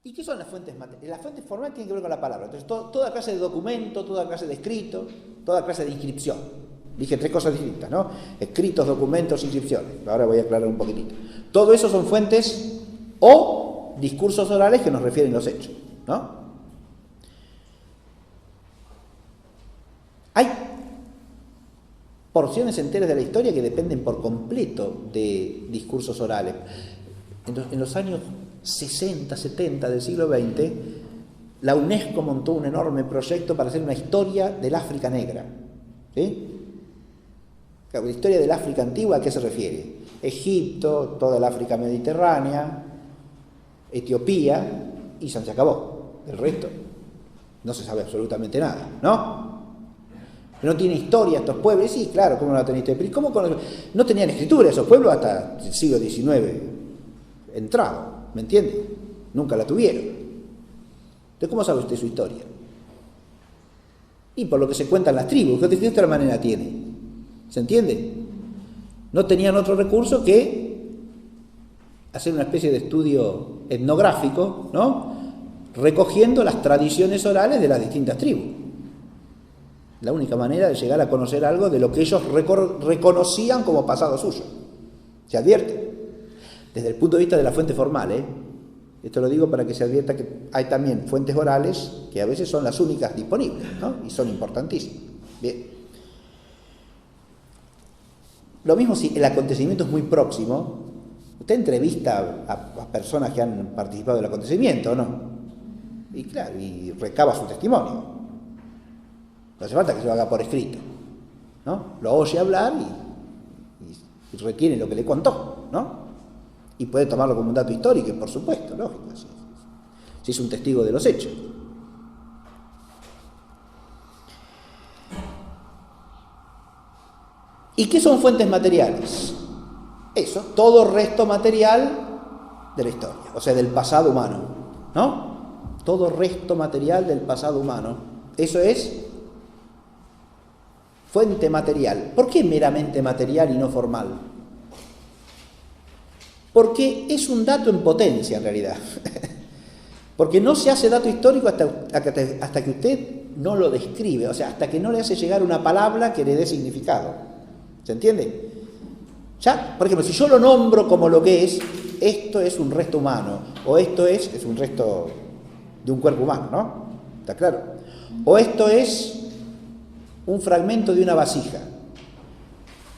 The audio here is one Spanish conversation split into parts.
¿Y qué son las fuentes materiales? Las fuentes formales tienen que ver con la palabra. Entonces, toda clase de documento, toda clase de escrito, toda clase de inscripción. Dije 3 cosas distintas, ¿no? Escritos, documentos, inscripciones. Ahora voy a aclarar un poquitito. Todo eso son fuentes o discursos orales que nos refieren los hechos, ¿no? Hay porciones enteras de la historia que dependen por completo de discursos orales. En los años 60, 70 del siglo XX, la UNESCO montó un enorme proyecto para hacer una historia del África negra. ¿Sí? Claro, la historia del África antigua, ¿a qué se refiere? Egipto, toda el África mediterránea, Etiopía, y se acabó. El resto no se sabe absolutamente nada, ¿no? No tiene historia estos pueblos. Sí, claro, ¿cómo no la tenéis historia? Pero ¿cómo no tenían escritura esos pueblos hasta el siglo XIX entrado? ¿Me entiende? Nunca la tuvieron. Entonces, ¿cómo sabe usted su historia? Y por lo que se cuentan las tribus, que de otra manera tiene. ¿Se entiende? No tenían otro recurso que hacer una especie de estudio etnográfico, ¿no? Recogiendo las tradiciones orales de las distintas tribus. La única manera de llegar a conocer algo de lo que ellos reconocían como pasado suyo. ¿Se advierte? Desde el punto de vista de la fuente formal, esto lo digo para que se advierta que hay también fuentes orales que a veces son las únicas disponibles, ¿no? Y son importantísimas. Bien. Lo mismo si el acontecimiento es muy próximo, usted entrevista a personas que han participado del acontecimiento, ¿no? Y claro, y recaba su testimonio. No hace falta que se lo haga por escrito, ¿no? Lo oye hablar y retiene lo que le contó, ¿no? Y puede tomarlo como un dato histórico, por supuesto, lógico, si es un testigo de los hechos. ¿Y qué son fuentes materiales? Eso, todo resto material de la historia, o sea, del pasado humano, ¿no? Todo resto material del pasado humano. Eso es fuente material. ¿Por qué meramente material y no formal? Porque es un dato en potencia, en realidad. Porque no se hace dato histórico hasta que usted no lo describe, o sea, hasta que no le hace llegar una palabra que le dé significado. ¿Se entiende? Ya, por ejemplo, si yo lo nombro como lo que es, esto es un resto humano, o esto es un resto de un cuerpo humano, ¿no? ¿Está claro? O esto es un fragmento de una vasija.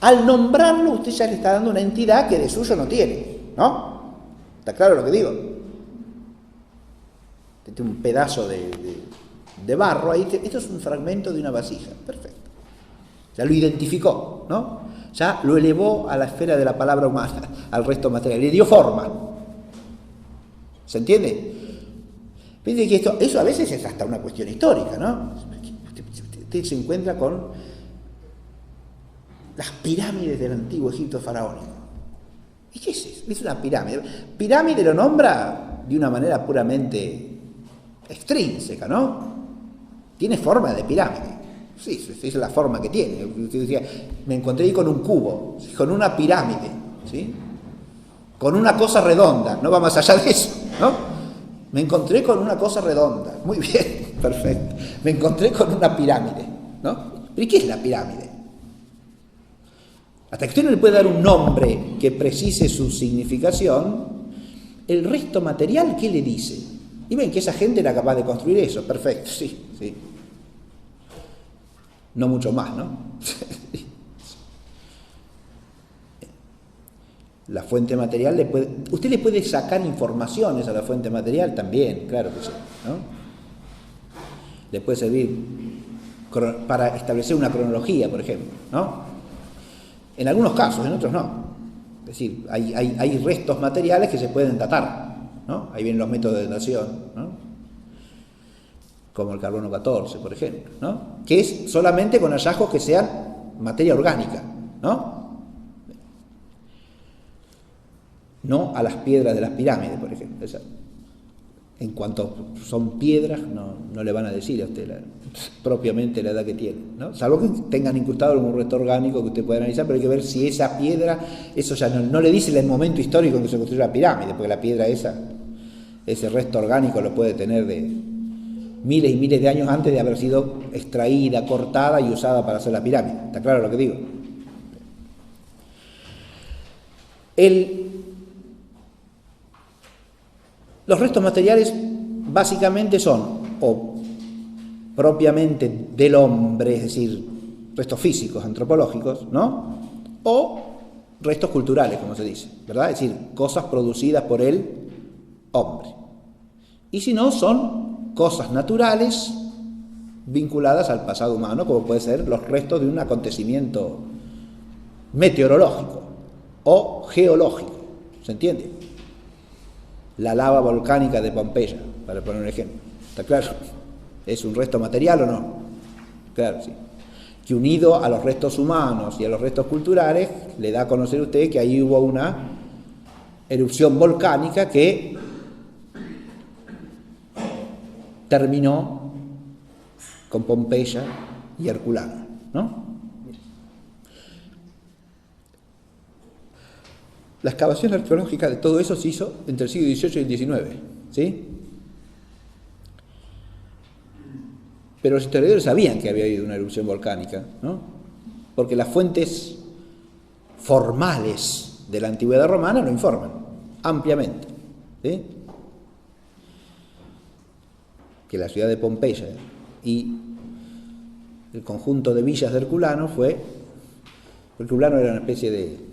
Al nombrarlo, usted ya le está dando una entidad que de suyo no tiene, ¿no? ¿Está claro lo que digo? Tiene un pedazo de barro ahí. Esto es un fragmento de una vasija. Perfecto. Ya lo identificó, ¿no? Ya lo elevó a la esfera de la palabra humana, al resto material. Le dio forma. ¿Se entiende? Fíjense que eso a veces es hasta una cuestión histórica, ¿no? Usted se encuentra con las pirámides del antiguo Egipto faraónico. ¿Y qué es eso? Es una pirámide. Pirámide lo nombra de una manera puramente extrínseca, ¿no? Tiene forma de pirámide. Sí, esa es la forma que tiene. Usted decía, me encontré ahí con un cubo, con una pirámide, ¿sí? Con una cosa redonda, no va más allá de eso, ¿no? Me encontré con una cosa redonda. Muy bien, perfecto. Me encontré con una pirámide, ¿no? ¿Pero y qué es la pirámide? Hasta que usted no le puede dar un nombre que precise su significación, el resto material, ¿qué le dice? Y ven que esa gente era capaz de construir eso, perfecto, sí, sí. No mucho más, ¿no? La fuente material usted le puede sacar informaciones a la fuente material también, claro que sí, ¿no? Le puede servir para establecer una cronología, por ejemplo, ¿no? En algunos casos, en otros no. Es decir, hay restos materiales que se pueden datar, ¿no? Ahí vienen los métodos de datación, ¿no? Como el carbono 14, por ejemplo, ¿no? Que es solamente con hallazgos que sean materia orgánica, ¿no? No a las piedras de las pirámides, por ejemplo. En cuanto son piedras, no le van a decir a usted propiamente la edad que tiene, ¿no? Salvo que tengan incrustado algún resto orgánico que usted pueda analizar, pero hay que ver si esa piedra, eso ya no le dice el momento histórico en que se construyó la pirámide, porque la piedra esa ese resto orgánico lo puede tener de miles y miles de años antes de haber sido extraída, cortada y usada para hacer la pirámide. ¿Está claro lo que digo? Los restos materiales básicamente son o propiamente del hombre, es decir, restos físicos, antropológicos, ¿no? O restos culturales, como se dice, ¿verdad? Es decir, cosas producidas por el hombre. Y si no, son cosas naturales vinculadas al pasado humano, como pueden ser los restos de un acontecimiento meteorológico o geológico, ¿se entiende? La lava volcánica de Pompeya, para poner un ejemplo. ¿Está claro? ¿Es un resto material o no? Claro, sí. Que unido a los restos humanos y a los restos culturales, le da a conocer a usted que ahí hubo una erupción volcánica que terminó con Pompeya y Herculano, ¿no? La excavación arqueológica de todo eso se hizo entre el siglo XVIII y el XIX, ¿sí? Pero los historiadores sabían que había habido una erupción volcánica, ¿no? Porque las fuentes formales de la antigüedad romana lo informan ampliamente, ¿sí? Que la ciudad de Pompeya y el conjunto de villas de Herculano Herculano era una especie de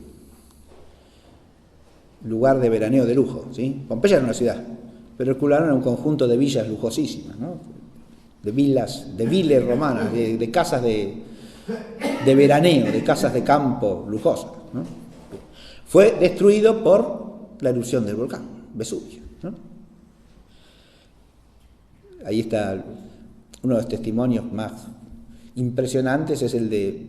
lugar de veraneo de lujo, ¿sí? Pompeya era una ciudad, pero Herculano era un conjunto de villas lujosísimas, ¿no? De viles romanas, de casas de veraneo, de casas de campo lujosas, ¿no? Fue destruido por la erupción del volcán Vesubio, ¿no? Ahí está uno de los testimonios más impresionantes, es el de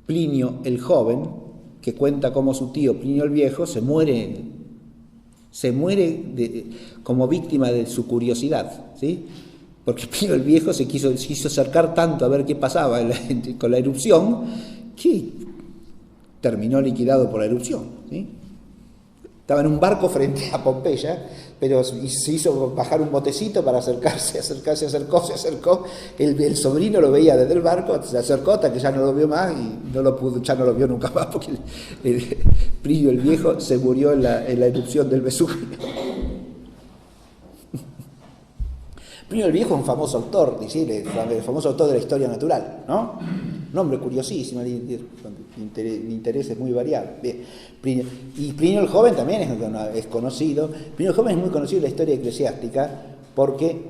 Plinio el Joven, que cuenta cómo su tío Plinio el Viejo se muere como víctima de su curiosidad, ¿sí? Porque Plinio el Viejo se quiso acercar tanto a ver qué pasaba con la erupción, que terminó liquidado por la erupción, ¿sí? Estaba en un barco frente a Pompeya, pero se hizo bajar un botecito para acercarse, se acercó, el sobrino lo veía desde el barco, se acercó hasta que ya no lo vio más y ya no lo vio nunca más, porque Plinio el Viejo se murió en la erupción del Vesubio. Plinio el Viejo es un famoso autor, el famoso autor de la historia natural, ¿no? Un hombre curiosísimo, de intereses muy variados. Y Plinio el Joven también es conocido. Plinio el Joven es muy conocido en la historia eclesiástica porque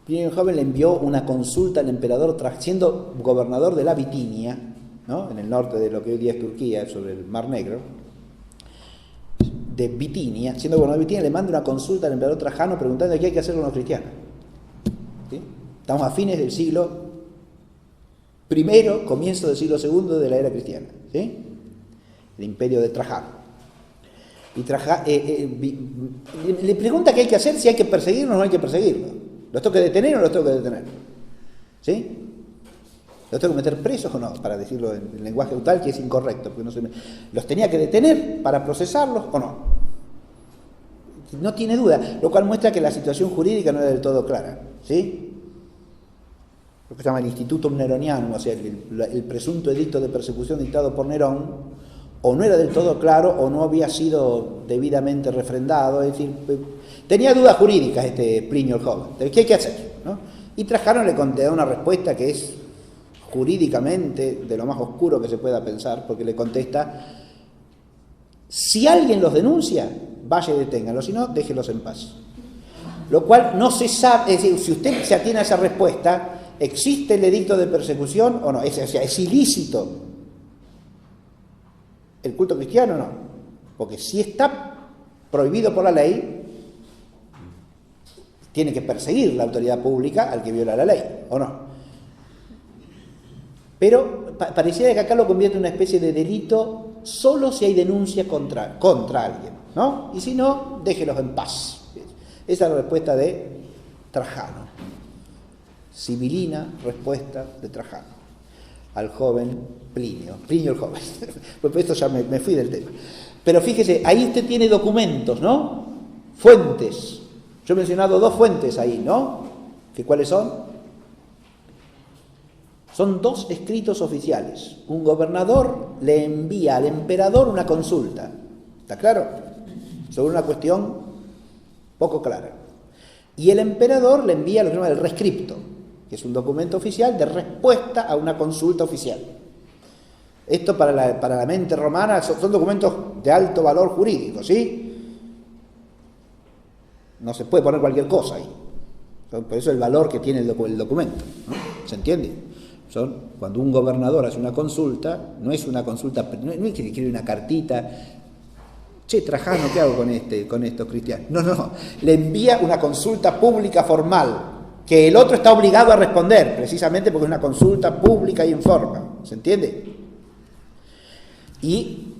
Plinio el Joven le envió una consulta al emperador, siendo gobernador de la Bitinia, ¿no? En el norte de lo que hoy día es Turquía, sobre el Mar Negro, de Bitinia, siendo gobernador de Bitinia, le manda una consulta al emperador Trajano preguntando qué hay que hacer con los cristianos. ¿Sí? Estamos a fines del siglo I, comienzo del siglo II de la era cristiana, ¿sí? El imperio de Trajano. Y le pregunta qué hay que hacer, si hay que perseguirlos o no hay que perseguirlos. ¿Los tengo que detener o no los tengo que detener? ¿Sí? ¿Los tengo que meter presos o no? Para decirlo en lenguaje tal que es incorrecto. Porque ¿los tenía que detener para procesarlos o no? No tiene duda, lo cual muestra que la situación jurídica no era del todo clara, ¿sí? Lo que se llama el Institutum Neronianum, o sea, el presunto edicto de persecución dictado por Nerón, o no era del todo claro o no había sido debidamente refrendado, es decir, tenía dudas jurídicas Plinio el Joven, de qué hay que hacer, ¿no? Y Trajano le da una respuesta que es jurídicamente de lo más oscuro que se pueda pensar, porque le contesta: si alguien los denuncia, vaya y deténganlos, si no, déjelos en paz. Lo cual no se sabe, es decir, si usted se atiene a esa respuesta, ¿existe el edicto de persecución o no? ¿Es ilícito el culto cristiano o no? Porque si está prohibido por la ley, tiene que perseguir la autoridad pública al que viola la ley, ¿o no? Pero pareciera que acá lo convierte en una especie de delito solo si hay denuncia contra alguien, ¿no? Y si no, déjelos en paz. Esa es la respuesta de Trajano. Sibilina respuesta de Trajano al joven Plinio el Joven. Pues esto ya me fui del tema. Pero fíjese, ahí usted tiene documentos, ¿no? Fuentes Yo he mencionado dos fuentes ahí, ¿no? ¿Que cuáles son? Son dos escritos oficiales. Un gobernador le envía al emperador una consulta, ¿está claro? Sobre una cuestión poco clara. Y el emperador le envía lo que se llama el rescripto, que es un documento oficial de respuesta a una consulta oficial. Esto para la mente romana son documentos de alto valor jurídico, ¿sí? No se puede poner cualquier cosa ahí. Por eso el valor que tiene el documento, ¿no? ¿Se entiende? Cuando un gobernador hace una consulta, no es una consulta, no es que le escribe una cartita, che, Trajano, ¿qué hago con estos cristianos? No, le envía una consulta pública formal, que el otro está obligado a responder, precisamente porque es una consulta pública y en forma, ¿se entiende? Y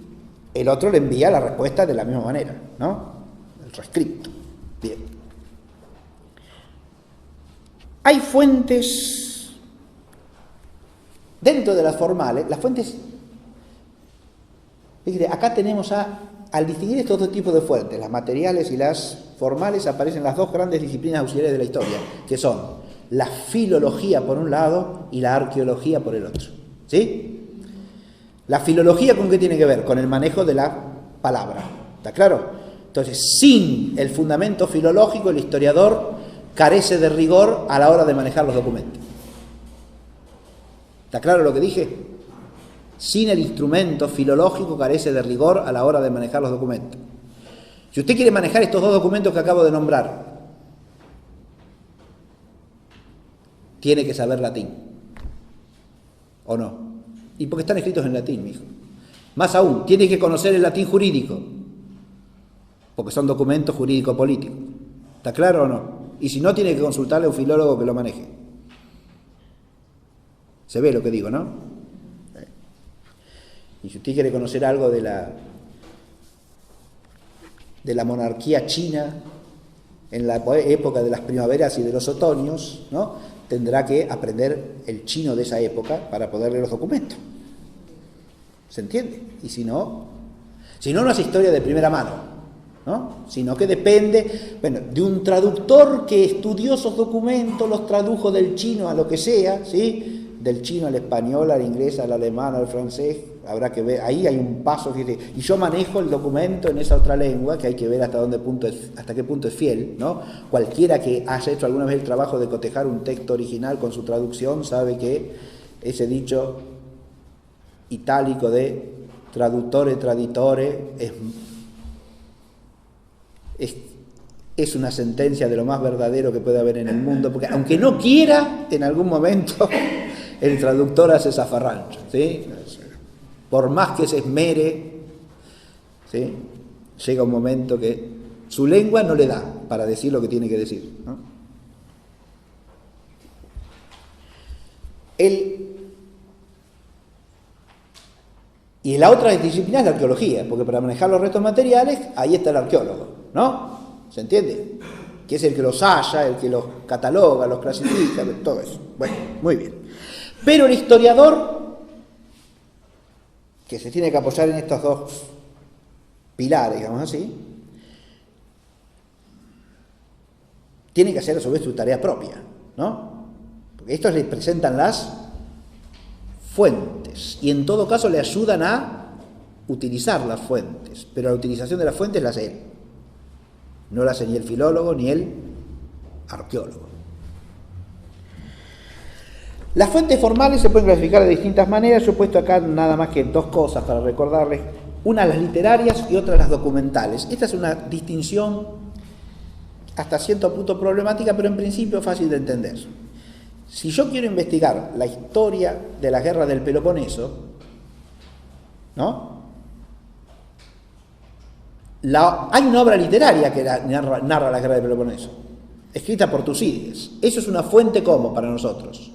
el otro le envía la respuesta de la misma manera, ¿no? El rescripto. Bien. Hay fuentes, dentro de las formales, las fuentes, fíjate, acá tenemos al distinguir estos dos tipos de fuentes, las materiales y las formales, aparecen las dos grandes disciplinas auxiliares de la historia, que son la filología por un lado y la arqueología por el otro, ¿sí? La filología, ¿con qué tiene que ver? Con el manejo de la palabra, ¿está claro? Entonces, sin el fundamento filológico, el historiador carece de rigor a la hora de manejar los documentos. ¿Está claro lo que dije? Sin el instrumento filológico carece de rigor a la hora de manejar los documentos. Si usted quiere manejar estos dos documentos que acabo de nombrar, tiene que saber latín. ¿O no? Y porque están escritos en latín, mijo. Más aún, tiene que conocer el latín jurídico, porque son documentos jurídico-políticos. ¿Está claro o no? Y si no, tiene que consultarle a un filólogo que lo maneje. Se ve lo que digo, ¿no? Y si usted quiere conocer algo de la monarquía china en la época de las primaveras y de los otoños, ¿no? Tendrá que aprender el chino de esa época para poder leer los documentos. ¿Se entiende? Y si no es historia de primera mano, ¿no? Sino que depende, bueno, de un traductor que estudió esos documentos, los tradujo del chino a lo que sea, ¿sí? Del chino al español, al inglés, al alemán, al francés, habrá que ver, ahí hay un paso, fíjate, y yo manejo el documento en esa otra lengua, que hay que ver hasta qué punto es fiel, ¿no? Cualquiera que haya hecho alguna vez el trabajo de cotejar un texto original con su traducción sabe que ese dicho itálico de traduttore traditore es una sentencia de lo más verdadero que puede haber en el mundo, porque aunque no quiera, en algún momento el traductor hace zafarrancho, ¿sí? Por más que se esmere, ¿sí? Llega un momento que su lengua no le da para decir lo que tiene que decir, ¿no? Y la otra disciplina es la arqueología, porque para manejar los restos materiales, ahí está el arqueólogo, ¿no? ¿Se entiende? Que es el que los halla, el que los cataloga, los clasifica, todo eso. Bueno, muy bien. Pero el historiador, que se tiene que apoyar en estos dos pilares, digamos así, tiene que hacer a su vez su tarea propia, ¿no? Porque estos les presentan las fuentes y en todo caso le ayudan a utilizar las fuentes, pero la utilización de las fuentes la hace él. No la hace ni el filólogo ni el arqueólogo. Las fuentes formales se pueden clasificar de distintas maneras. Yo he puesto acá nada más que dos cosas para recordarles. Una las literarias y otra las documentales. Esta es una distinción hasta cierto punto problemática, pero en principio fácil de entender. Si yo quiero investigar la historia de la guerra del Peloponeso, ¿no? Hay una obra literaria que narra la guerra del Peloponeso, escrita por Tucídides. Eso es una fuente ¿cómo para nosotros?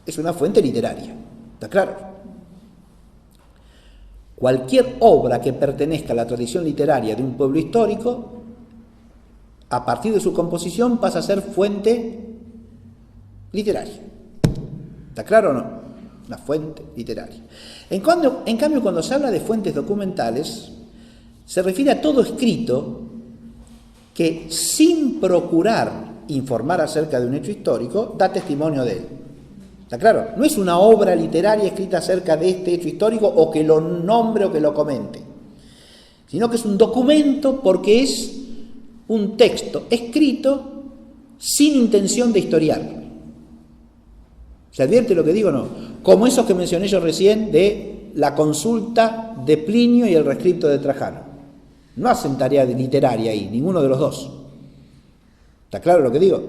Es una fuente literaria, ¿está claro? Cualquier obra que pertenezca a la tradición literaria de un pueblo histórico, a partir de su composición pasa a ser fuente literaria. ¿Está claro o no? Una fuente literaria. En cambio, cuando se habla de fuentes documentales, se refiere a todo escrito que sin procurar informar acerca de un hecho histórico, da testimonio de él. ¿Está claro? No es una obra literaria escrita acerca de este hecho histórico o que lo nombre o que lo comente, sino que es un documento porque es un texto escrito sin intención de historiar. ¿Se advierte lo que digo o no? Como esos que mencioné yo recién de la consulta de Plinio y el rescripto de Trajano. No hacen tarea literaria ahí, ninguno de los dos. ¿Está claro lo que digo?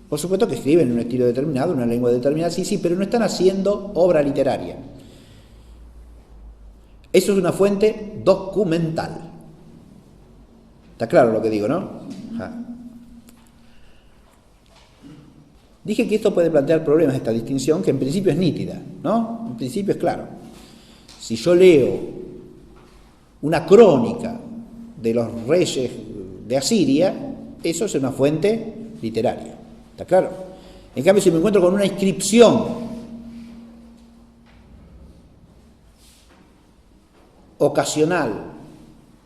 Por supuesto que escriben en un estilo determinado, una lengua determinada, sí, pero no están haciendo obra literaria. Eso es una fuente documental. ¿Está claro lo que digo, no? Ajá. Dije que esto puede plantear problemas, esta distinción, que en principio es nítida, ¿no? En principio es claro. Si yo leo una crónica de los reyes de Asiria, eso es una fuente literaria, ¿está claro? En cambio, si me encuentro con una inscripción ocasional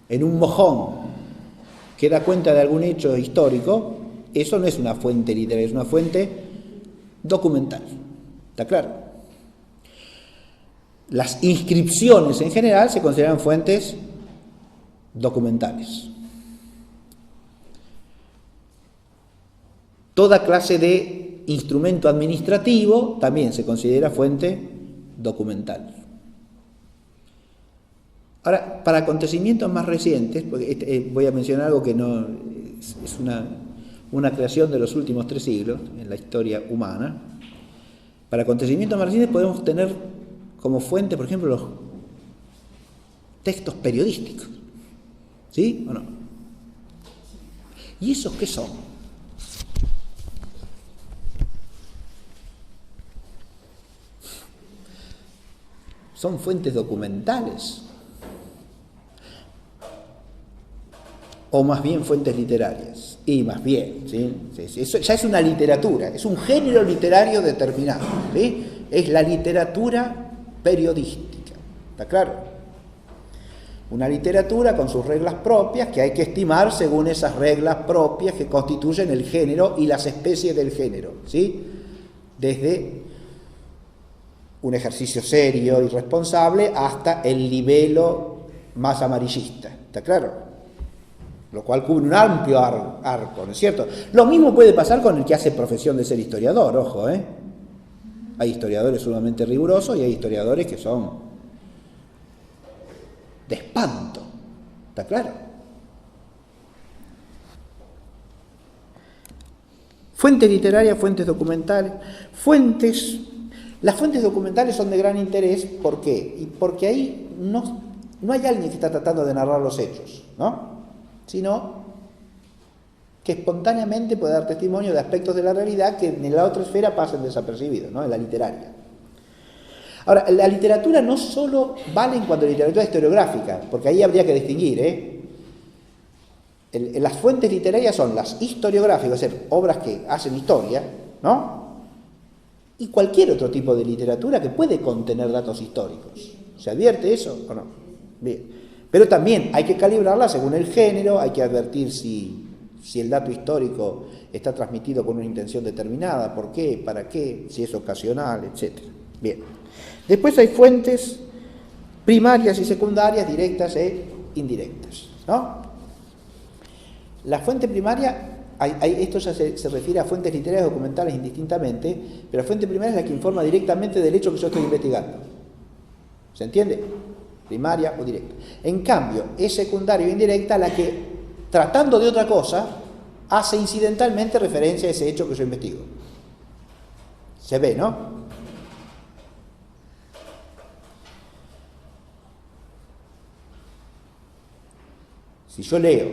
en un mojón que da cuenta de algún hecho histórico, eso no es una fuente literaria, es una fuente documental, ¿está claro? Las inscripciones en general se consideran fuentes documentales. Toda clase de instrumento administrativo también se considera fuente documental. Ahora, para acontecimientos más recientes, porque voy a mencionar algo que no es una creación de los últimos 3 siglos en la historia humana. Para acontecimientos más recientes podemos tener como fuente, por ejemplo, los textos periodísticos. ¿Sí o no? ¿Y esos qué son? Son fuentes documentales, o más bien fuentes literarias, y más bien, ¿sí? Eso ya es una literatura, es un género literario determinado, ¿sí? Es la literatura periodística, ¿está claro? Una literatura con sus reglas propias que hay que estimar según esas reglas propias que constituyen el género y las especies del género, ¿sí? Desde un ejercicio serio y responsable hasta el libelo más amarillista, ¿está claro? Lo cual cubre un amplio arco, ¿no es cierto? Lo mismo puede pasar con el que hace profesión de ser historiador, ojo, ¿eh? Hay historiadores sumamente rigurosos y hay historiadores que son de espanto, ¿está claro? Fuentes literarias, fuentes documentales, las fuentes documentales son de gran interés, ¿por qué? Y porque ahí no hay alguien que está tratando de narrar los hechos, ¿no? Sino que espontáneamente puede dar testimonio de aspectos de la realidad que en la otra esfera pasan desapercibidos, ¿no? En la literaria. Ahora, la literatura no solo vale en cuanto a literatura historiográfica, porque ahí habría que distinguir, las fuentes literarias son las historiográficas, es decir, obras que hacen historia, ¿no? Y cualquier otro tipo de literatura que puede contener datos históricos. ¿Se advierte eso o no? Bien. Pero también hay que calibrarla según el género, hay que advertir si el dato histórico está transmitido con una intención determinada, por qué, para qué, si es ocasional, etc. Bien. Después hay fuentes primarias y secundarias, directas e indirectas, ¿no? La fuente primaria, esto ya se refiere a fuentes literarias documentales indistintamente, pero la fuente primaria es la que informa directamente del hecho que yo estoy investigando. ¿Se entiende? Primaria o directa. En cambio, es secundaria o indirecta la que, tratando de otra cosa, hace incidentalmente referencia a ese hecho que yo investigo. Se ve, ¿no? Si yo leo,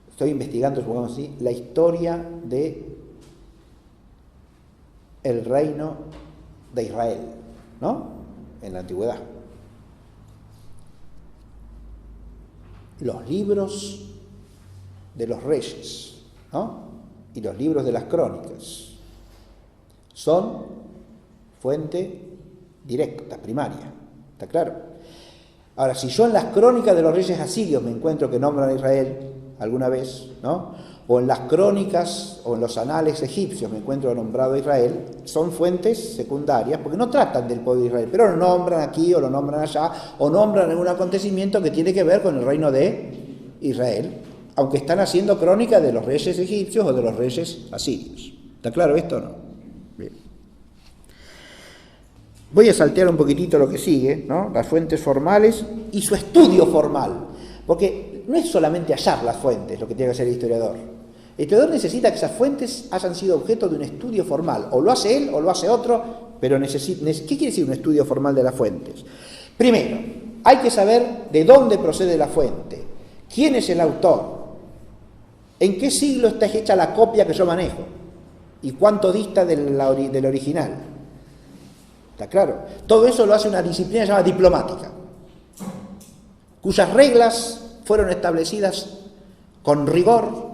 estoy investigando, supongamos así, la historia de el reino de Israel, ¿no? En la antigüedad. Los libros de los reyes, ¿no? Y los libros de las crónicas son fuente directa, primaria, ¿está claro? Ahora, si yo en las crónicas de los reyes asirios me encuentro que nombran a Israel alguna vez, ¿no?, o en las crónicas o en los anales egipcios me encuentro nombrado a Israel, son fuentes secundarias, porque no tratan del pueblo de Israel, pero lo nombran aquí o lo nombran allá, o nombran algún acontecimiento que tiene que ver con el reino de Israel, aunque están haciendo crónica de los reyes egipcios o de los reyes asirios. ¿Está claro esto o no? Bien. Voy a saltear un poquitito lo que sigue, ¿no? Las fuentes formales y su estudio formal, porque no es solamente hallar las fuentes lo que tiene que hacer el historiador. El historiador necesita que esas fuentes hayan sido objeto de un estudio formal, o lo hace él o lo hace otro, pero ¿qué quiere decir un estudio formal de las fuentes? Primero, hay que saber de dónde procede la fuente, quién es el autor, en qué siglo está hecha la copia que yo manejo y cuánto dista del original. ¿Está claro? Todo eso lo hace una disciplina llamada diplomática, cuyas reglas fueron establecidas con rigor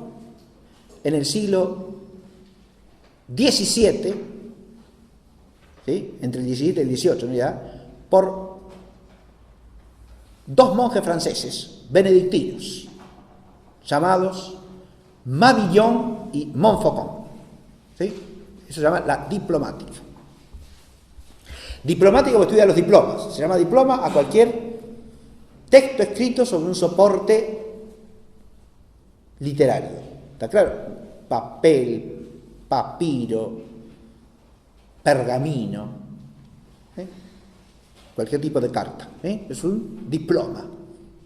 en el siglo XVII, ¿sí?, entre el XVII y el XVIII, ¿no?, ya, por dos monjes franceses benedictinos llamados Mabillon y Montfaucon, ¿sí? Eso se llama la diplomática. Diplomática porque estudia los diplomas. Se llama diploma a cualquier texto escrito sobre un soporte literario. ¿Está claro? Papel, papiro, pergamino, cualquier tipo de carta. Es un diploma.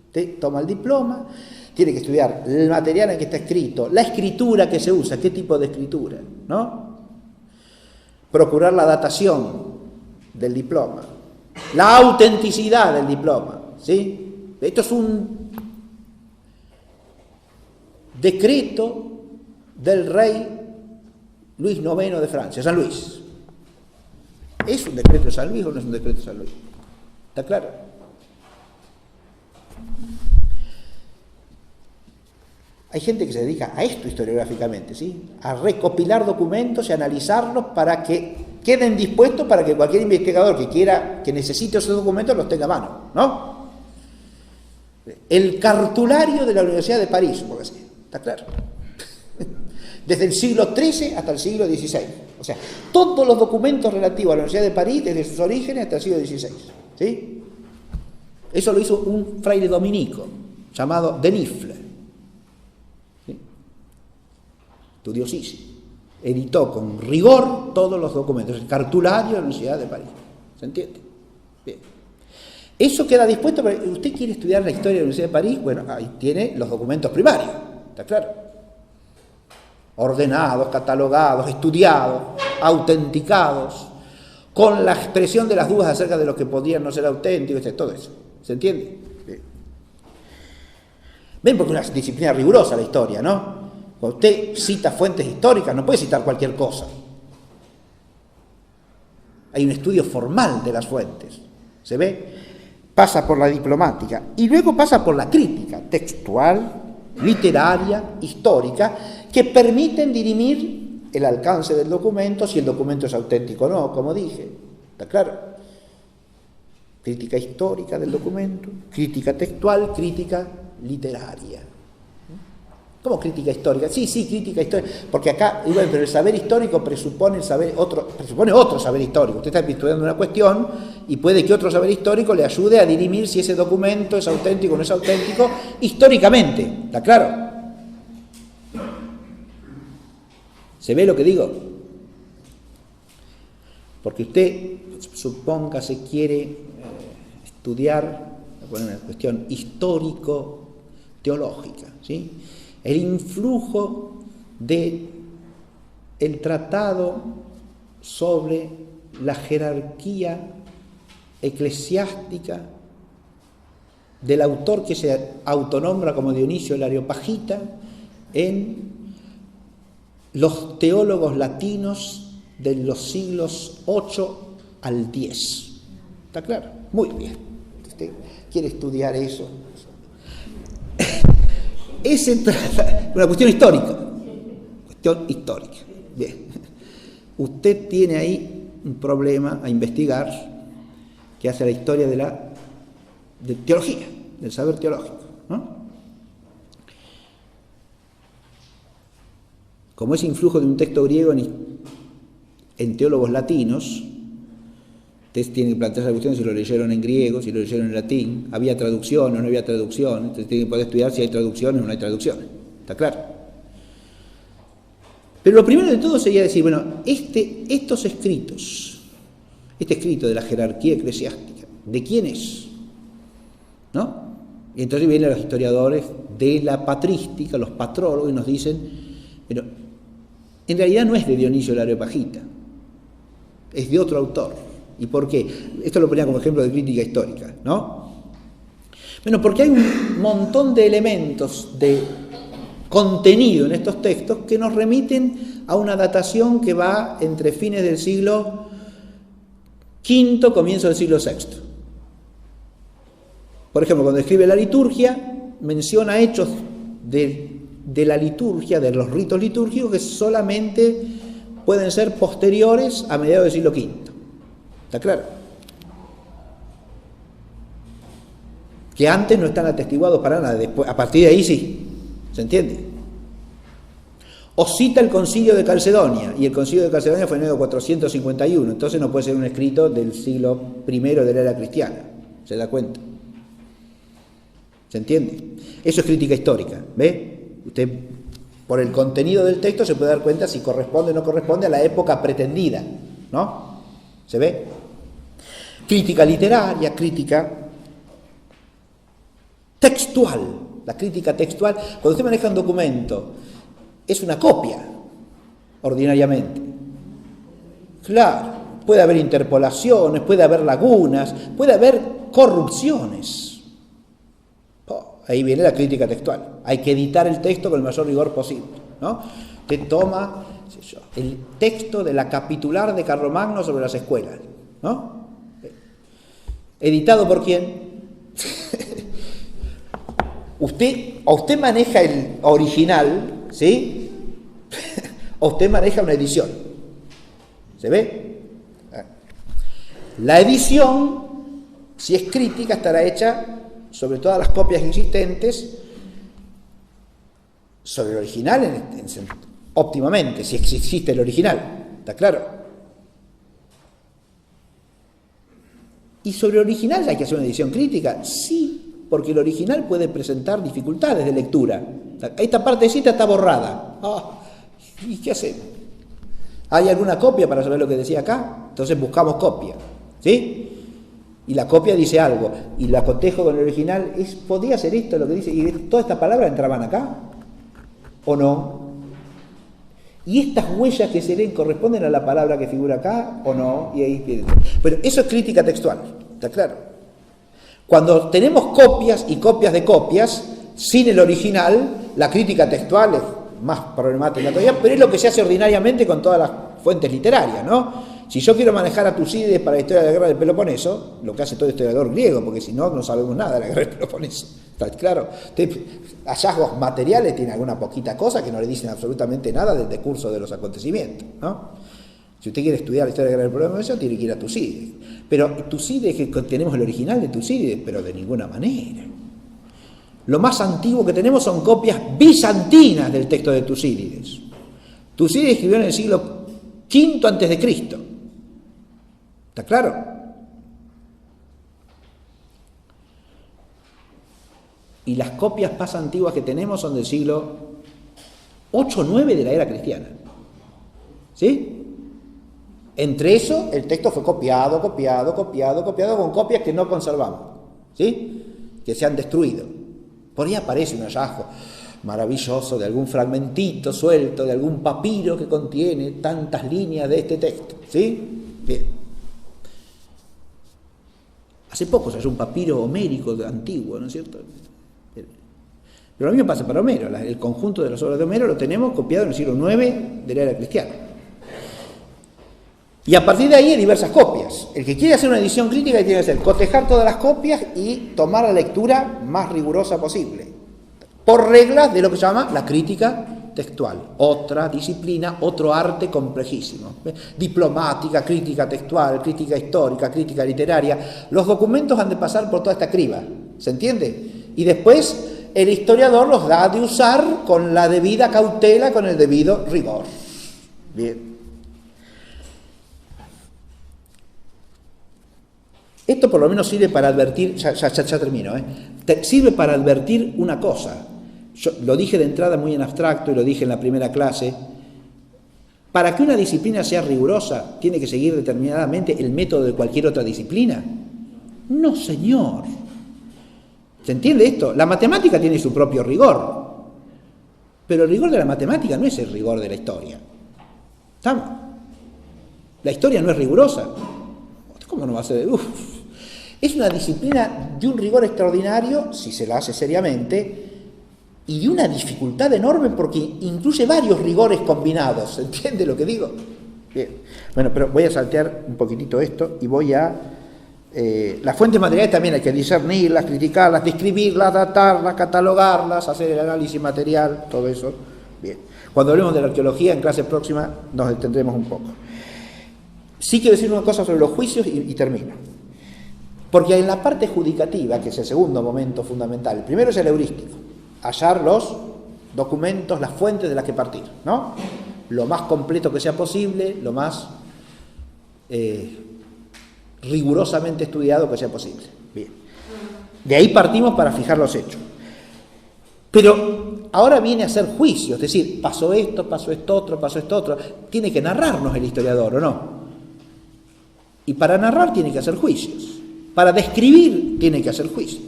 Usted toma el diploma, tiene que estudiar el material en que está escrito, la escritura que se usa, qué tipo de escritura, ¿no? Procurar la datación del diploma, la autenticidad del diploma, ¿sí? Esto es un decreto del rey Luis IX de Francia, San Luis. ¿Es un decreto de San Luis o no es un decreto de San Luis? ¿Está claro? Hay gente que se dedica a esto historiográficamente, ¿sí?, a recopilar documentos y analizarlos para que queden dispuestos para que cualquier investigador que necesite esos documentos los tenga a mano, ¿no? El cartulario de la Universidad de París, por así, ¿está claro? Desde el siglo XIII hasta el siglo XVI. O sea, todos los documentos relativos a la Universidad de París, desde sus orígenes hasta el siglo XVI, ¿sí? Eso lo hizo un fraile dominico llamado Denifle, ¿sí?, estudiosísimo. Editó con rigor todos los documentos, el cartulario de la Universidad de París. ¿Se entiende? Bien. Eso queda dispuesto, pero usted quiere estudiar la historia de la Universidad de París, bueno, ahí tiene los documentos primarios, ¿está claro? Ordenados, catalogados, estudiados, autenticados, con la expresión de las dudas acerca de lo que podían no ser auténticos, todo eso. ¿Se entiende? Bien. Ven, porque es una disciplina rigurosa la historia, ¿no? Cuando usted cita fuentes históricas, no puede citar cualquier cosa. Hay un estudio formal de las fuentes. ¿Se ve? Pasa por la diplomática y luego pasa por la crítica textual, literaria, histórica, que permiten dirimir el alcance del documento, si el documento es auténtico o no, como dije. ¿Está claro? Crítica histórica del documento, crítica textual, crítica literaria. ¿Cómo crítica histórica? Sí, crítica histórica, porque acá, bueno, pero el saber histórico presupone otro saber histórico. Usted está estudiando una cuestión y puede que otro saber histórico le ayude a dirimir si ese documento es auténtico o no es auténtico históricamente. ¿Está claro? ¿Se ve lo que digo? Porque usted, suponga, se quiere estudiar una cuestión histórico-teológica, ¿sí? El influjo de el tratado sobre la jerarquía eclesiástica del autor que se autonombra como Dionisio el Areopagita en los teólogos latinos de los siglos 8 al 10. ¿Está claro? Muy bien. ¿Usted quiere estudiar eso? Es una cuestión histórica. Cuestión histórica. Bien. Usted tiene ahí un problema a investigar que hace la historia de la de teología, del saber teológico, ¿no? Como ese influjo de un texto griego en teólogos latinos, ustedes tienen que plantearse la cuestión si lo leyeron en griego, si lo leyeron en latín, había traducción o no había traducción, entonces tienen que poder estudiar si hay traducciones o no hay traducciones, ¿está claro? Pero lo primero de todo sería decir, bueno, estos escritos, este escrito de la jerarquía eclesiástica, ¿de quién es? ¿No? Y entonces vienen los historiadores de la patrística, los patrólogos, y nos dicen, pero en realidad no es de Dionisio el Areopagita, es de otro autor. ¿Y por qué? Esto lo ponía como ejemplo de crítica histórica, ¿no? Bueno, porque hay un montón de elementos de contenido en estos textos que nos remiten a una datación que va entre fines del siglo V, comienzo del siglo VI. Por ejemplo, cuando escribe la liturgia, menciona hechos de la liturgia, de los ritos litúrgicos, que solamente pueden ser posteriores a mediados del siglo V. ¿Está claro? Que antes no están atestiguados para nada, después, a partir de ahí sí. ¿Se entiende? O cita el Concilio de Calcedonia, y el Concilio de Calcedonia fue en el año 451, entonces no puede ser un escrito del siglo I de la era cristiana. ¿Se da cuenta? ¿Se entiende? Eso es crítica histórica, ¿ve? Usted, por el contenido del texto, se puede dar cuenta si corresponde o no corresponde a la época pretendida, ¿no? ¿Se ve? Crítica literaria, crítica textual. La crítica textual, cuando usted maneja un documento, es una copia, ordinariamente. Claro, puede haber interpolaciones, puede haber lagunas, puede haber corrupciones. Ahí viene la crítica textual. Hay que editar el texto con el mayor rigor posible, ¿no? Usted toma el texto de la capitular de Carlomagno sobre las escuelas, ¿no? ¿Editado por quién? Usted maneja el original, ¿sí? O usted maneja una edición. ¿Se ve? La edición, si es crítica, estará hecha sobre todas las copias existentes, sobre el original, óptimamente, si existe el original, ¿está claro? ¿Y sobre el original hay que hacer una edición crítica? Sí, porque el original puede presentar dificultades de lectura. Esta partecita está borrada. ¿Y qué hacemos? ¿Hay alguna copia para saber lo que decía acá? Entonces buscamos copia, ¿sí? Y la copia dice algo, y la cotejo con el original, ¿podría ser esto lo que dice? ¿Y todas estas palabras entraban acá? ¿O no? ¿Y estas huellas que se leen corresponden a la palabra que figura acá? ¿O no? Y ahí, pero eso es crítica textual, ¿está claro? Cuando tenemos copias y copias de copias, sin el original, la crítica textual es más problemática todavía, pero es lo que se hace ordinariamente con todas las fuentes literarias, ¿no? Si yo quiero manejar a Tucídides para la historia de la guerra del Peloponeso, lo que hace todo historiador griego, porque si no, no sabemos nada de la guerra del Peloponeso. ¿Está claro? Hallazgos materiales tienen alguna poquita cosa que no le dicen absolutamente nada del decurso de los acontecimientos, ¿no? Si usted quiere estudiar la historia de la guerra del Peloponeso, tiene que ir a Tucídides. Pero Tucídides, que tenemos el original de Tucídides, pero de ninguna manera. Lo más antiguo que tenemos son copias bizantinas del texto de Tucídides. Tucídides escribió en el siglo V a.C. ¿Está claro? Y las copias más antiguas que tenemos son del siglo 8 o 9 de la era cristiana. ¿Sí? Entre eso, el texto fue copiado, con copias que no conservamos. ¿Sí? Que se han destruido. Por ahí aparece un hallazgo maravilloso de algún fragmentito suelto, de algún papiro que contiene tantas líneas de este texto. ¿Sí? Bien. Hace poco se halló un papiro homérico antiguo, ¿no es cierto? Pero lo mismo pasa para Homero. El conjunto de las obras de Homero lo tenemos copiado en el siglo IX de la era cristiana. Y a partir de ahí hay diversas copias. El que quiere hacer una edición crítica tiene que hacer cotejar todas las copias y tomar la lectura más rigurosa posible, por reglas de lo que se llama la crítica textual, otra disciplina, otro arte complejísimo. Diplomática, crítica textual, crítica histórica, crítica literaria. Los documentos han de pasar por toda esta criba, ¿se entiende? Y después el historiador los da de usar con la debida cautela, con el debido rigor. Bien. Esto por lo menos sirve para advertir, ya termino, sirve para advertir una cosa. Yo lo dije de entrada muy en abstracto y lo dije en la primera clase. Para que una disciplina sea rigurosa, ¿tiene que seguir determinadamente el método de cualquier otra disciplina? No, señor. ¿Se entiende esto? La matemática tiene su propio rigor, pero el rigor de la matemática no es el rigor de la historia. ¿Estamos? La historia no es rigurosa. ¿Cómo no va a ser? Es una disciplina de un rigor extraordinario, si se la hace seriamente, y de una dificultad enorme porque incluye varios rigores combinados. ¿Se entiende lo que digo? Bien. Bueno, pero voy a saltear un poquitito esto y voy a... las fuentes materiales también hay que discernirlas, criticarlas, describirlas, datarlas, catalogarlas, hacer el análisis material, todo eso. Bien. Cuando hablemos de la arqueología, en clase próxima nos detendremos un poco. Sí quiero decir una cosa sobre los juicios y termino. Porque en la parte judicativa, que es el segundo momento fundamental, el primero es el heurístico, hallar los documentos, las fuentes de las que partir, ¿no? Lo más completo que sea posible, lo más rigurosamente estudiado que sea posible. Bien. De ahí partimos para fijar los hechos. Pero ahora viene a hacer juicio, es decir, pasó esto otro. Tiene que narrarnos el historiador, ¿o no? Y para narrar tiene que hacer juicios. Para describir tiene que hacer juicios,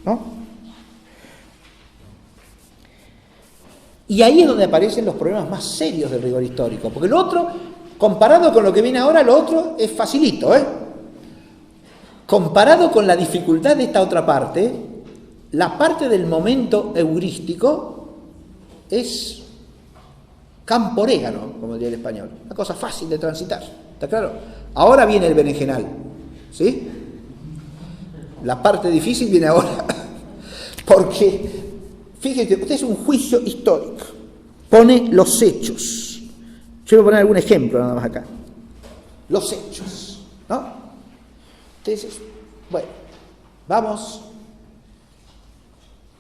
¿no? Y ahí es donde aparecen los problemas más serios del rigor histórico, porque lo otro, comparado con lo que viene ahora, lo otro es facilito, Comparado con la dificultad de esta otra parte, la parte del momento heurístico es campo orégano, como diría el español, una cosa fácil de transitar, ¿está claro? Ahora viene el berenjenal, ¿sí? La parte difícil viene ahora, porque, fíjate, usted es un juicio histórico, pone los hechos. Yo voy a poner algún ejemplo nada más acá. Los hechos, ¿no? Entonces, bueno, vamos.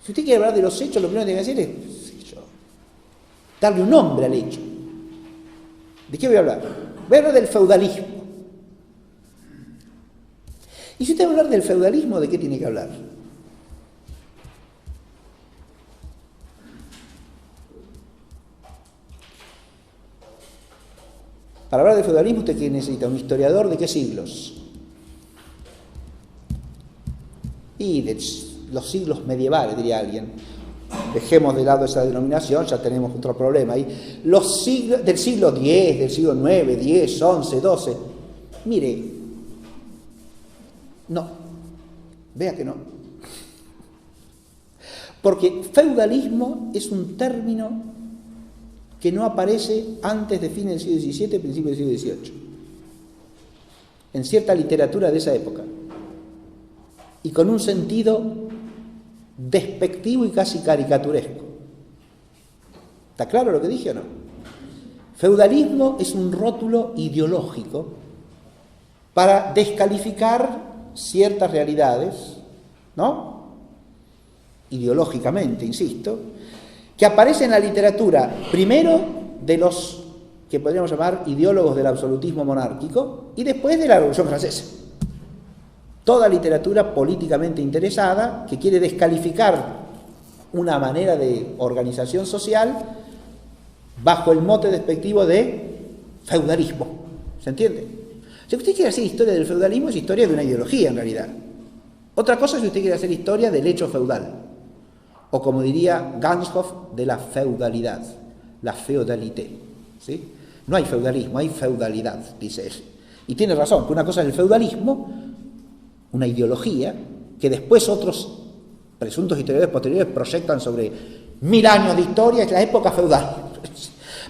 Si usted quiere hablar de los hechos, lo primero que tiene que hacer es darle un nombre al hecho. ¿De qué voy a hablar? Voy a hablar del feudalismo. Y si usted va a hablar del feudalismo, ¿de qué tiene que hablar? Para hablar del feudalismo, ¿usted qué necesita? ¿Un historiador de qué siglos? Y de los siglos medievales, diría alguien. Dejemos de lado esa denominación, ya tenemos otro problema ahí. Los siglos del siglo X, del siglo IX, X, XI, XII. Mire, no, vea que no. Porque feudalismo es un término que no aparece antes de fines del siglo XVII, principios del siglo XVIII. En cierta literatura de esa época. Y con un sentido despectivo y casi caricaturesco. ¿Está claro lo que dije o no? Feudalismo es un rótulo ideológico para descalificar ciertas realidades, ¿no? Ideológicamente, insisto, que aparece en la literatura, primero de los que podríamos llamar ideólogos del absolutismo monárquico y después de la Revolución Francesa. Toda literatura políticamente interesada que quiere descalificar una manera de organización social bajo el mote despectivo de feudalismo. ¿Se entiende? Si usted quiere hacer historia del feudalismo, es historia de una ideología en realidad. Otra cosa es si usted quiere hacer historia del hecho feudal. O como diría Ganshof, de la feudalidad, la feudalité. ¿Sí? No hay feudalismo, hay feudalidad, dice él. Y tiene razón, que una cosa es el feudalismo, una ideología, que después otros presuntos historiadores posteriores proyectan sobre 1000 años de historia, es la época feudal.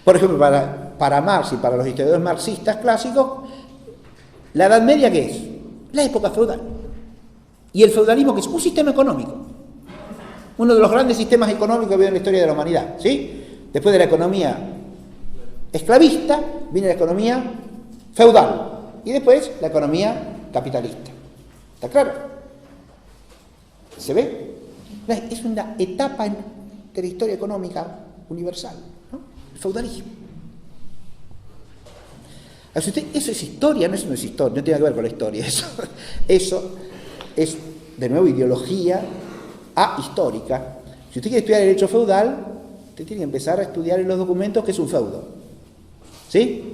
Por ejemplo, para Marx y para los historiadores marxistas clásicos, ¿la Edad Media qué es? La época feudal. Y el feudalismo, que es un sistema económico. Uno de los grandes sistemas económicos que ha habido en la historia de la humanidad, ¿sí? Después de la economía esclavista, viene la economía feudal. Y después la economía capitalista. ¿Está claro? ¿Se ve? Es una etapa de la historia económica universal, ¿no? El feudalismo. Eso es historia, no, eso no es historia, no tiene que ver con la historia. Eso es, de nuevo, ideología ahistórica. Si usted quiere estudiar el derecho feudal, usted tiene que empezar a estudiar en los documentos qué es un feudo. ¿Sí?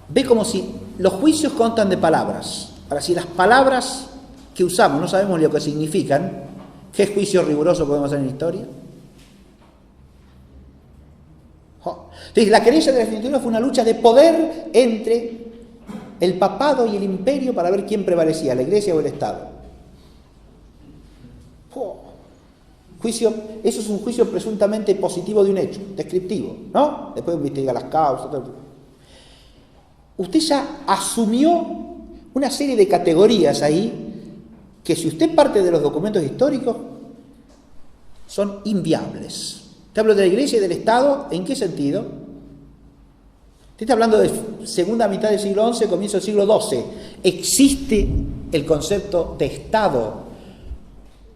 Ve como si los juicios constan de palabras. Ahora, si las palabras que usamos no sabemos lo que significan, ¿qué juicio riguroso podemos hacer en historia? Entonces, la querella de la definitiva fue una lucha de poder entre el papado y el imperio para ver quién prevalecía, la iglesia o el Estado. Juicio, eso es un juicio presuntamente positivo de un hecho, descriptivo, ¿no? Después investiga las causas. Todo. Usted ya asumió una serie de categorías ahí que, si usted parte de los documentos históricos, son inviables. Te hablo de la iglesia y del Estado, ¿en qué sentido? Usted está hablando de segunda mitad del siglo XI, comienzo del siglo XII. ¿Existe el concepto de Estado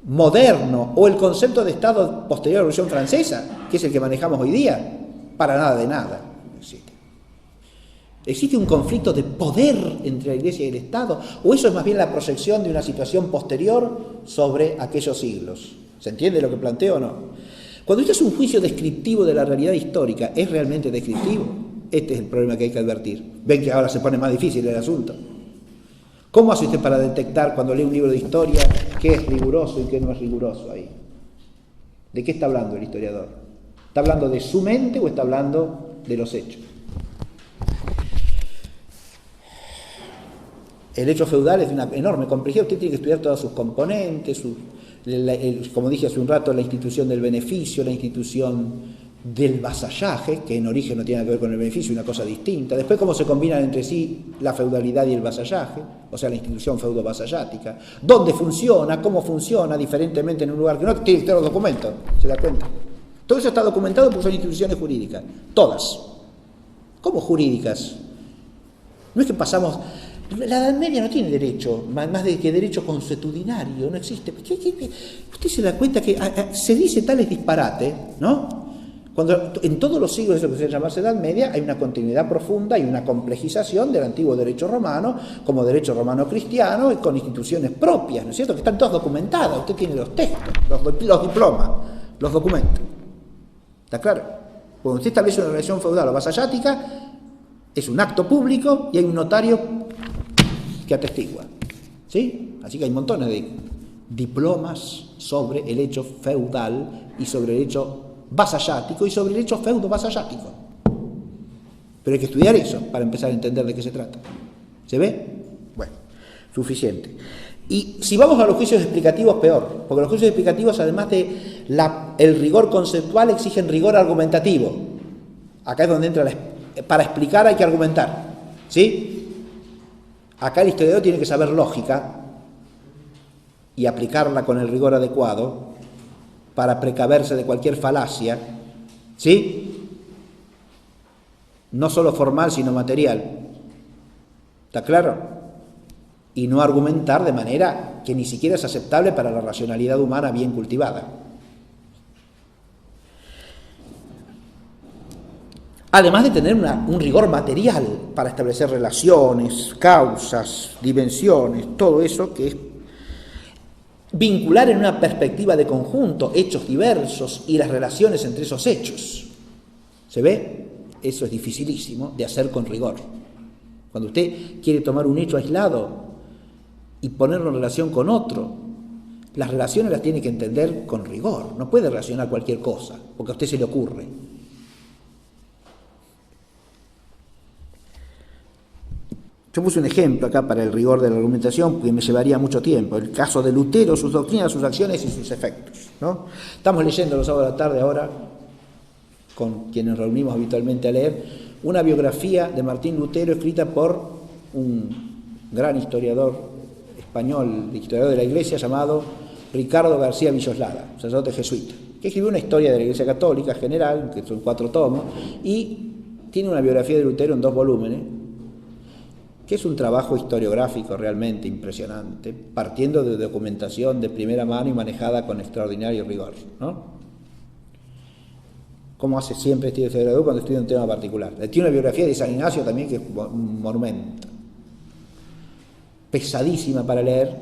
moderno o el concepto de Estado posterior a la Revolución Francesa, que es el que manejamos hoy día? Para nada de nada. No existe. ¿Existe un conflicto de poder entre la iglesia y el Estado? ¿O eso es más bien la proyección de una situación posterior sobre aquellos siglos? ¿Se entiende lo que planteo o no? Cuando usted hace un juicio descriptivo de la realidad histórica, ¿es realmente descriptivo? Este es el problema que hay que advertir. Ven que ahora se pone más difícil el asunto. ¿Cómo hace usted para detectar cuando lee un libro de historia qué es riguroso y qué no es riguroso ahí? ¿De qué está hablando el historiador? ¿Está hablando de su mente o está hablando de los hechos? El hecho feudal es de una enorme complejidad. Usted tiene que estudiar todos sus componentes, como dije hace un rato, la institución del beneficio, la institución del vasallaje, que en origen no tiene que ver con el beneficio, una cosa distinta. Después, cómo se combinan entre sí la feudalidad y el vasallaje, o sea, la institución feudo-vasallática. ¿Dónde funciona? ¿Cómo funciona? Diferentemente en un lugar que no tiene los documentos, ¿se da cuenta? Todo eso está documentado porque son instituciones jurídicas, todas. ¿Cómo jurídicas? No es que pasamos... La Edad Media no tiene derecho, más de que derecho consuetudinario, no existe. Usted se da cuenta que se dice tales disparates, ¿no? Cuando en todos los siglos de lo que se llama Edad Media hay una continuidad profunda y una complejización del antiguo derecho romano como derecho romano cristiano y con instituciones propias, ¿no es cierto? Que están todas documentadas. Usted tiene los textos, los diplomas, los documentos. ¿Está claro? Cuando usted establece una relación feudal o vasallática, es un acto público y hay un notario que atestigua, ¿sí? Así que hay montones de diplomas sobre el hecho feudal y sobre el hecho vasallático y sobre el hecho feudo-vasallático. Pero hay que estudiar eso para empezar a entender de qué se trata. ¿Se ve? Bueno, suficiente. Y si vamos a los juicios explicativos, peor, porque los juicios explicativos, además de el rigor conceptual, exigen rigor argumentativo. Acá es donde entra para explicar hay que argumentar, ¿sí? Acá el historiador tiene que saber lógica y aplicarla con el rigor adecuado para precaverse de cualquier falacia, ¿sí? No solo formal, sino material. ¿Está claro? Y no argumentar de manera que ni siquiera es aceptable para la racionalidad humana bien cultivada. Además de tener un rigor material para establecer relaciones, causas, dimensiones, todo eso que es vincular en una perspectiva de conjunto hechos diversos y las relaciones entre esos hechos. ¿Se ve? Eso es dificilísimo de hacer con rigor. Cuando usted quiere tomar un hecho aislado y ponerlo en relación con otro, las relaciones las tiene que entender con rigor. No puede relacionar cualquier cosa, porque a usted se le ocurre. Yo puse un ejemplo acá para el rigor de la argumentación, porque me llevaría mucho tiempo. El caso de Lutero, sus doctrinas, sus acciones y sus efectos, ¿no? Estamos leyendo los sábados de la tarde ahora, con quienes nos reunimos habitualmente a leer, una biografía de Martín Lutero escrita por un gran historiador español, historiador de la Iglesia, llamado Ricardo García Villoslada, sacerdote jesuita. que escribió una historia de la Iglesia Católica general, que son 4 tomos, y tiene una biografía de Lutero en 2 volúmenes, que es un trabajo historiográfico realmente impresionante, partiendo de documentación de primera mano y manejada con extraordinario rigor, ¿no? Como hace siempre Steve Federer cuando estudia un tema particular. Tiene una biografía de San Ignacio también que es un monumento. Pesadísima para leer,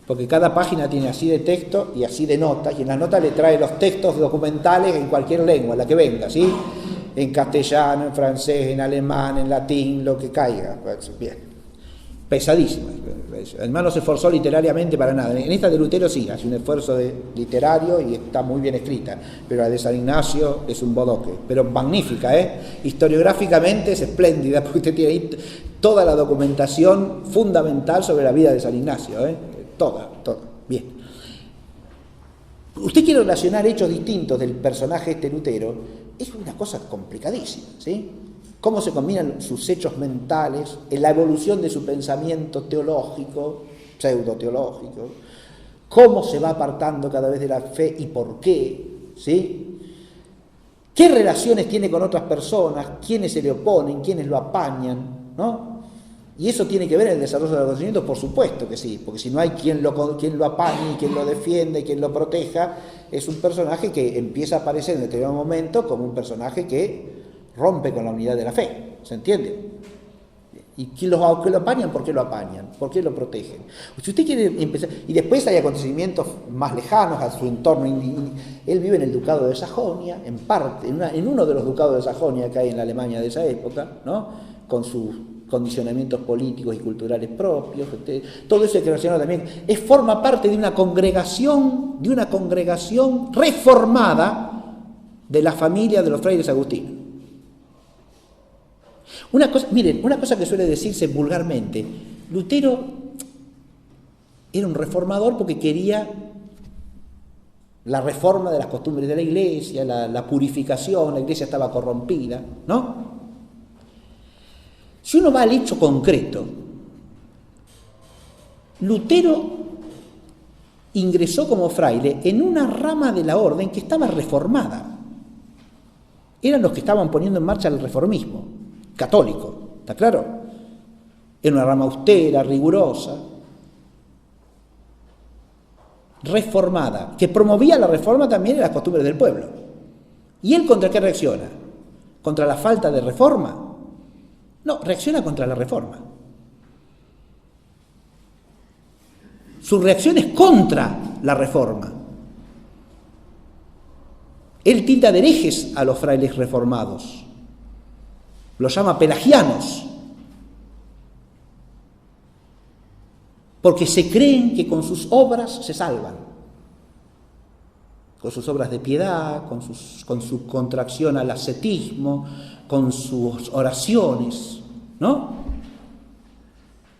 porque cada página tiene así de texto y así de notas, y en las notas le trae los textos documentales en cualquier lengua, la que venga, ¿sí? En castellano, en francés, en alemán, en latín, lo que caiga. Bien. Pesadísima. Además no se esforzó literariamente para nada. En esta de Lutero sí, hace un esfuerzo literario y está muy bien escrita, pero la de San Ignacio es un bodoque, pero magnífica, historiográficamente es espléndida, porque usted tiene ahí toda la documentación fundamental sobre la vida de San Ignacio, toda, bien. Usted quiere relacionar hechos distintos del personaje Lutero, es una cosa complicadísima, ¿sí? Cómo se combinan sus hechos mentales, en la evolución de su pensamiento teológico, pseudo-teológico, cómo se va apartando cada vez de la fe y por qué, ¿sí? ¿Qué relaciones tiene con otras personas? ¿Quiénes se le oponen? ¿Quiénes lo apañan? ¿No? Y eso tiene que ver en el desarrollo de los conocimientos, por supuesto que sí, porque si no hay quien lo apañe, quien lo defienda, quien lo proteja, es un personaje que empieza a aparecer en determinado momento como un personaje que rompe con la unidad de la fe, ¿se entiende? ¿Y que lo apañan? ¿Por qué lo apañan? ¿Por qué lo protegen? Si usted quiere empezar, y después hay acontecimientos más lejanos a su entorno, él vive en el Ducado de Sajonia, en parte, en uno de los ducados de Sajonia que hay en la Alemania de esa época, ¿no? Con sus condicionamientos políticos y culturales propios, todo eso hay que relacionar también. Forma parte de una congregación reformada de la familia de los frailes agustinos. Miren, una cosa que suele decirse vulgarmente, Lutero era un reformador porque quería la reforma de las costumbres de la Iglesia, la purificación, la Iglesia estaba corrompida, ¿no? Si uno va al hecho concreto, Lutero ingresó como fraile en una rama de la orden que estaba reformada. Eran los que estaban poniendo en marcha el reformismo católico, ¿está claro? Era una rama austera, rigurosa, reformada, que promovía la reforma también de las costumbres del pueblo. ¿Y él contra qué reacciona? ¿Contra la falta de reforma? No, reacciona contra la reforma. Su reacción es contra la reforma. Él tilda de herejes a los frailes reformados. Los llama pelagianos. Porque se creen que con sus obras se salvan. Con sus obras de piedad, con su contracción al ascetismo, con sus oraciones, ¿no?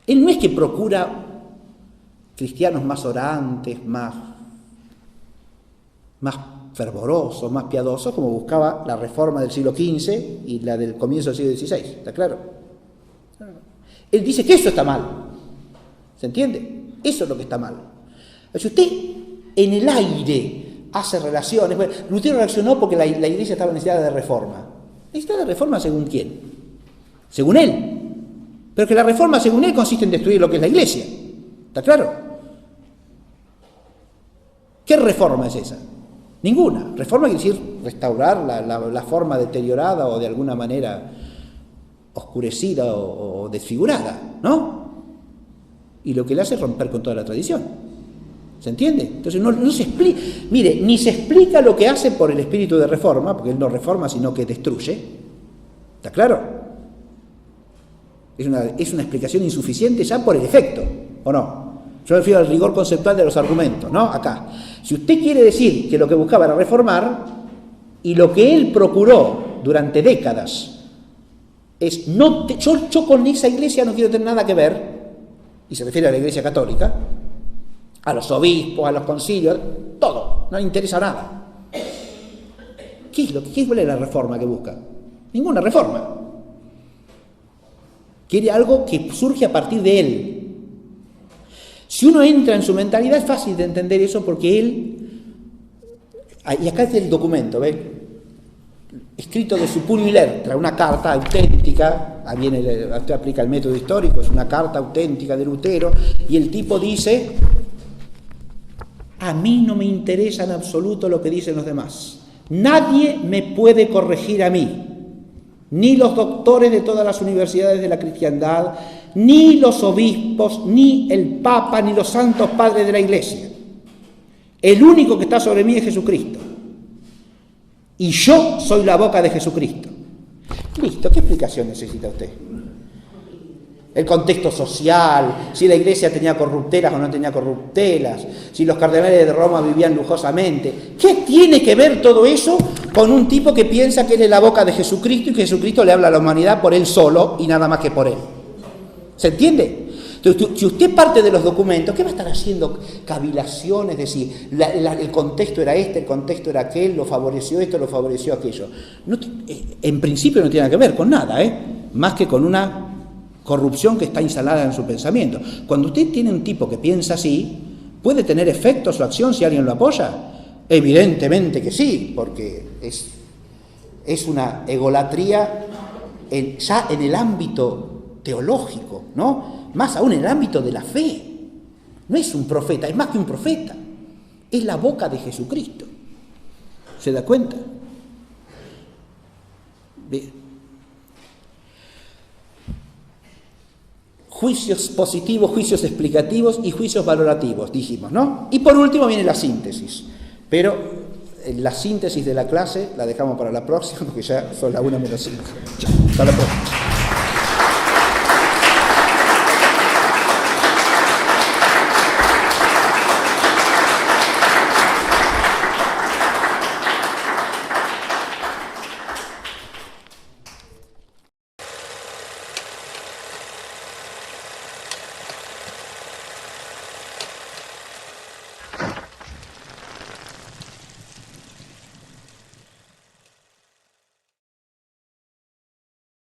Él no es que procura cristianos más orantes, más fervorosos, más piadosos, como buscaba la reforma del siglo XV y la del comienzo del siglo XVI, ¿está claro? Él dice que eso está mal, ¿se entiende? Eso es lo que está mal. Si usted en el aire hace relaciones, bueno, Lutero reaccionó porque la Iglesia estaba necesitada de reforma. ¿Necesitada de reforma según quién? Según él. Pero que la reforma según él consiste en destruir lo que es la Iglesia, ¿está claro? ¿Qué reforma es esa? Ninguna. Reforma quiere decir restaurar la forma deteriorada o de alguna manera oscurecida o desfigurada, ¿no? Y lo que le hace es romper con toda la tradición. ¿Se entiende? Entonces no se explica. Mire, ni se explica lo que hace por el espíritu de reforma, porque él no reforma sino que destruye. ¿Está claro? Es una explicación insuficiente ya por el efecto, ¿o no? Yo me refiero al rigor conceptual de los argumentos, ¿no? Acá. Si usted quiere decir que lo que buscaba era reformar, y lo que él procuró durante décadas es, yo con esa iglesia no quiero tener nada que ver, y se refiere a la Iglesia Católica, a los obispos, a los concilios, todo, no le interesa nada. ¿Cuál es la reforma que busca? Ninguna reforma. Quiere algo que surge a partir de él. Si uno entra en su mentalidad es fácil de entender eso porque él Y acá es el documento, ¿ves? Escrito de su puño y letra, una carta auténtica, usted aplica el método histórico, es una carta auténtica de Lutero, y el tipo dice: a mí no me interesa en absoluto lo que dicen los demás. Nadie me puede corregir a mí, ni los doctores de todas las universidades de la cristiandad, ni los obispos, ni el Papa, ni los santos padres de la Iglesia. El único que está sobre mí es Jesucristo. Y yo soy la boca de Jesucristo. Listo, ¿qué explicación necesita usted? El contexto social, si la Iglesia tenía corruptelas o no tenía corruptelas, si los cardenales de Roma vivían lujosamente. ¿Qué tiene que ver todo eso con un tipo que piensa que él es la boca de Jesucristo y que Jesucristo le habla a la humanidad por él solo y nada más que por él? ¿Se entiende? Entonces, si usted parte de los documentos, ¿qué va a estar haciendo? Cavilaciones de si el contexto era este, el contexto era aquel, lo favoreció esto, lo favoreció aquello. No, en principio no tiene nada que ver con nada, más que con una corrupción que está instalada en su pensamiento. Cuando usted tiene un tipo que piensa así, ¿puede tener efecto su acción si alguien lo apoya? Evidentemente que sí, porque es una egolatría ya en el ámbito teológico, ¿no? Más aún en el ámbito de la fe. No es un profeta, es más que un profeta. Es la boca de Jesucristo. ¿Se da cuenta? Bien. Juicios positivos, juicios explicativos y juicios valorativos, dijimos, ¿no? Y por último viene la síntesis. Pero la síntesis de la clase la dejamos para la próxima, porque ya son las 1:05. Chao, hasta la próxima.